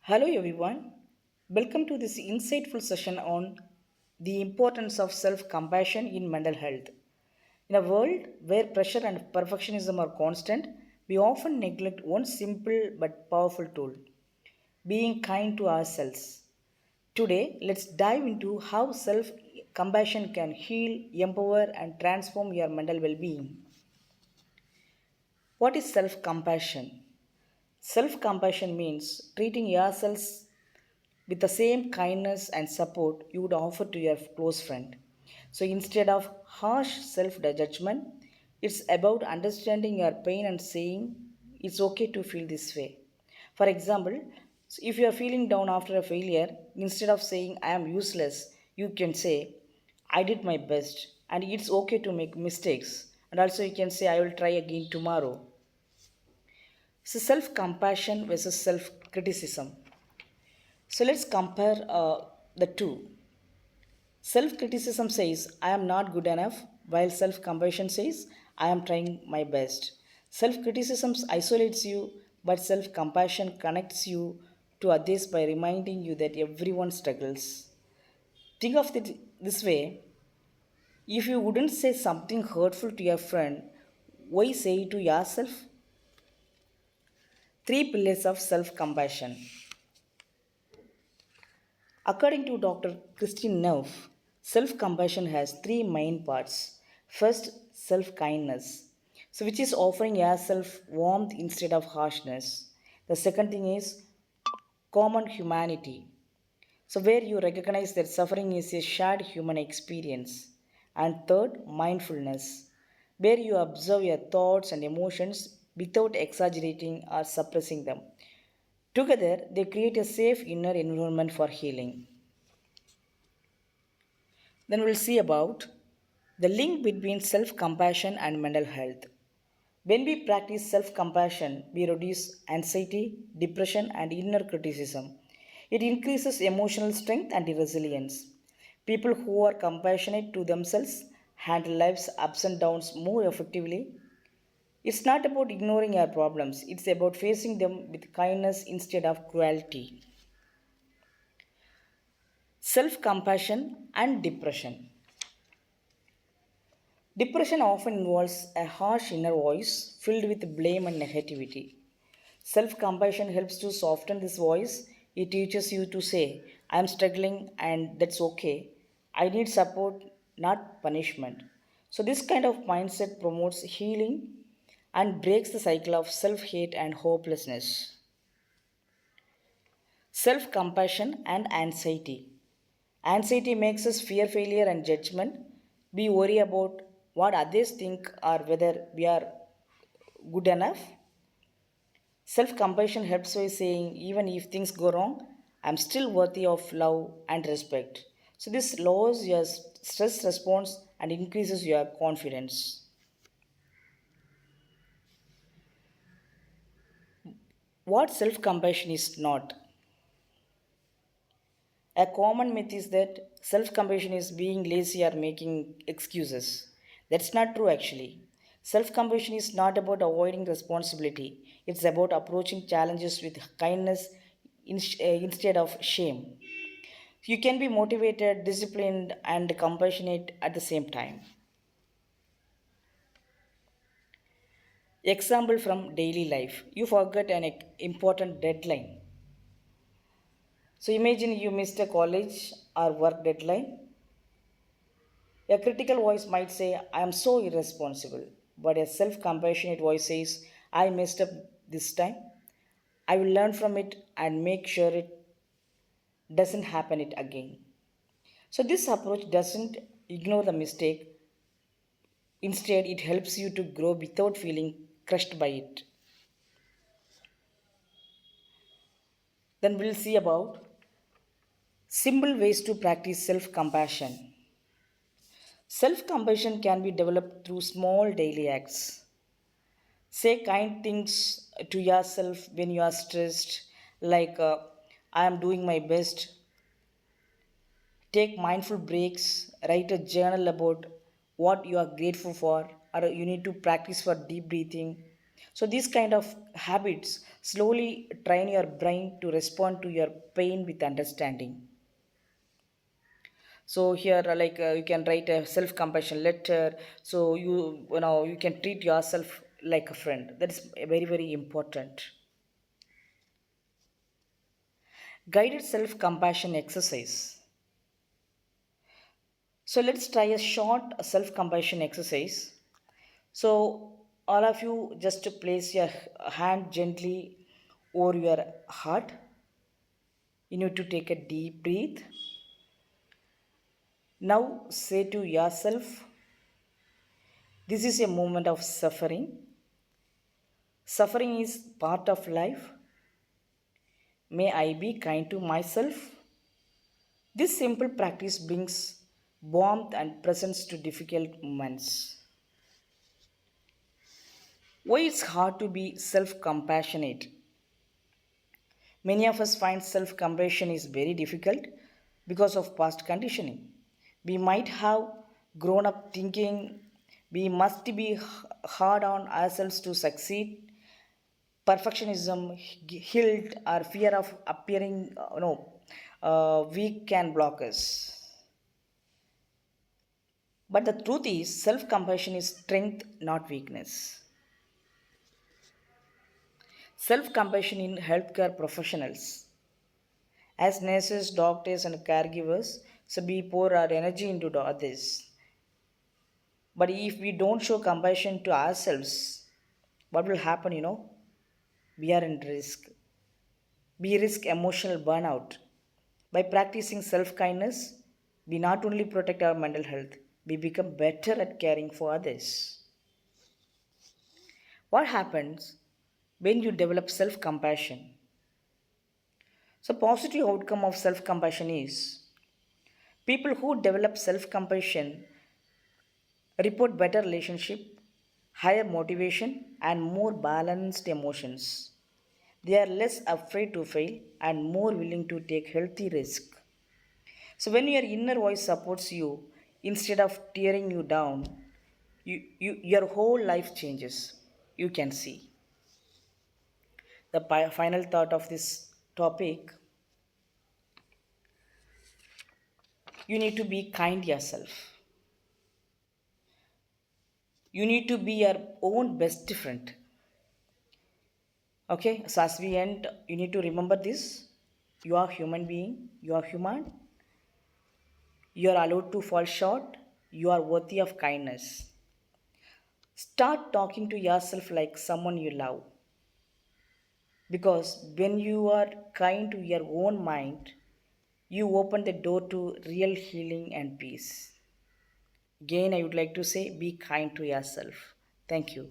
Hello everyone. Welcome to this insightful session on the importance of self-compassion in mental health. In a world where pressure and perfectionism are constant, we often neglect one simple but powerful tool, being kind to ourselves. Today, let's dive into how self-compassion can heal, empower and transform your mental well-being. What is self-compassion? Self-compassion means treating yourselves with the same kindness and support you would offer to your close friend. So instead of harsh self judgment, it's about understanding your pain and saying it's okay to feel this way. For example, if you are feeling down after a failure, instead of saying I am useless, you can say I did my best and it's okay to make mistakes. And also you can say I will try again tomorrow. So self compassion versus self criticism. So let's compare the two. Self criticism says, I am not good enough, while self compassion says, I am trying my best. Self criticism isolates you, but self compassion connects you to others by reminding you that everyone struggles. Think of it this way, if you wouldn't say something hurtful to your friend, why say it to yourself? Three pillars of self compassion. According to Dr. Christine Neff, self compassion has three main parts. First, self kindness, so which is offering yourself warmth instead of harshness. The second thing is common humanity, so where you recognize that suffering is a shared human experience. And third, mindfulness, where you observe your thoughts and emotions without exaggerating or suppressing them. Together, they create a safe inner environment for healing. Then we'll see about the link between self compassion and mental health. When we practice self compassion, we reduce anxiety, depression, and inner criticism. It increases emotional strength and resilience. People who are compassionate to themselves handle life's ups and downs more effectively. It's not about ignoring our problems, it's about facing them with kindness instead of cruelty. Self compassion and depression. Depression often involves a harsh inner voice filled with blame and negativity. Self compassion helps to soften this voice. It teaches you to say, I am struggling and that's okay. I need support, not punishment. So, this kind of mindset promotes healing and breaks the cycle of self hate and hopelessness. Self compassion and anxiety. Anxiety makes us fear failure and judgment. We worry about what others think or whether we are good enough. Self compassion helps by saying, even if things go wrong, I'm still worthy of love and respect. So, this lowers your stress response and increases your confidence. What self compassion is not. A common myth is that self compassion is being lazy or making excuses. That's not true actually. Self compassion is not about avoiding responsibility, it's about approaching challenges with kindness instead of shame. You can be motivated, disciplined, and compassionate at the same time. Example from daily life. You forget an important deadline. So imagine you missed a college or work deadline. A critical voice might say, I am so irresponsible. But a self compassionate voice says, I messed up this time. I will learn from it and make sure it doesn't happen it again. So this approach doesn't ignore the mistake. Instead, it helps you to grow without feeling crushed by it. Then we'll see about simple ways to practice self compassion. Self compassion can be developed through small daily acts. Say kind things to yourself when you are stressed, like I am doing my best. Take mindful breaks, write a journal about what you are grateful for, or you need to practice for deep breathing. So these kind of habits slowly train your brain to respond to your pain with understanding. So here you can write a self compassion letter, so you know you can treat yourself like a friend. That is very very important. Guided self compassion exercise. So let's try a short self compassion exercise. So all of you just place your hand gently over your heart. You need to take a deep breath. Now say to yourself, this is a moment of suffering. Suffering is part of life. May I be kind to myself. This simple practice brings warmth and presence to difficult moments. Why it's hard to be self compassionate? Many of us find self compassion is very difficult because of past conditioning. We might have grown up thinking we must be hard on ourselves to succeed. Perfectionism, guilt, or fear of appearing weak can block us. But the truth is, self compassion is strength, not weakness. Self compassion in healthcare professionals. As nurses, doctors, and caregivers, so we pour our energy into the others. But if we don't show compassion to ourselves, what will happen? We are in risk. We risk emotional burnout. By practicing self kindness, we not only protect our mental health, we become better at caring for others. What happens when you develop self compassion? So, positive outcome of self compassion is people who develop self compassion report better relationship, higher motivation, and more balanced emotions. They are less afraid to fail and more willing to take healthy risk. So when your inner voice supports you instead of tearing you down, your whole life changes. You can see. The final thought of this topic, you need to be kind yourself. You need to be your own best friend. Okay, so as we end, you need to remember this. You are human being, you are human, you are allowed to fall short, you are worthy of kindness. Start talking to yourself like someone you love. Because when you are kind to your own mind, you open the door to real healing and peace. Again, I would like to say be kind to yourself. Thank you.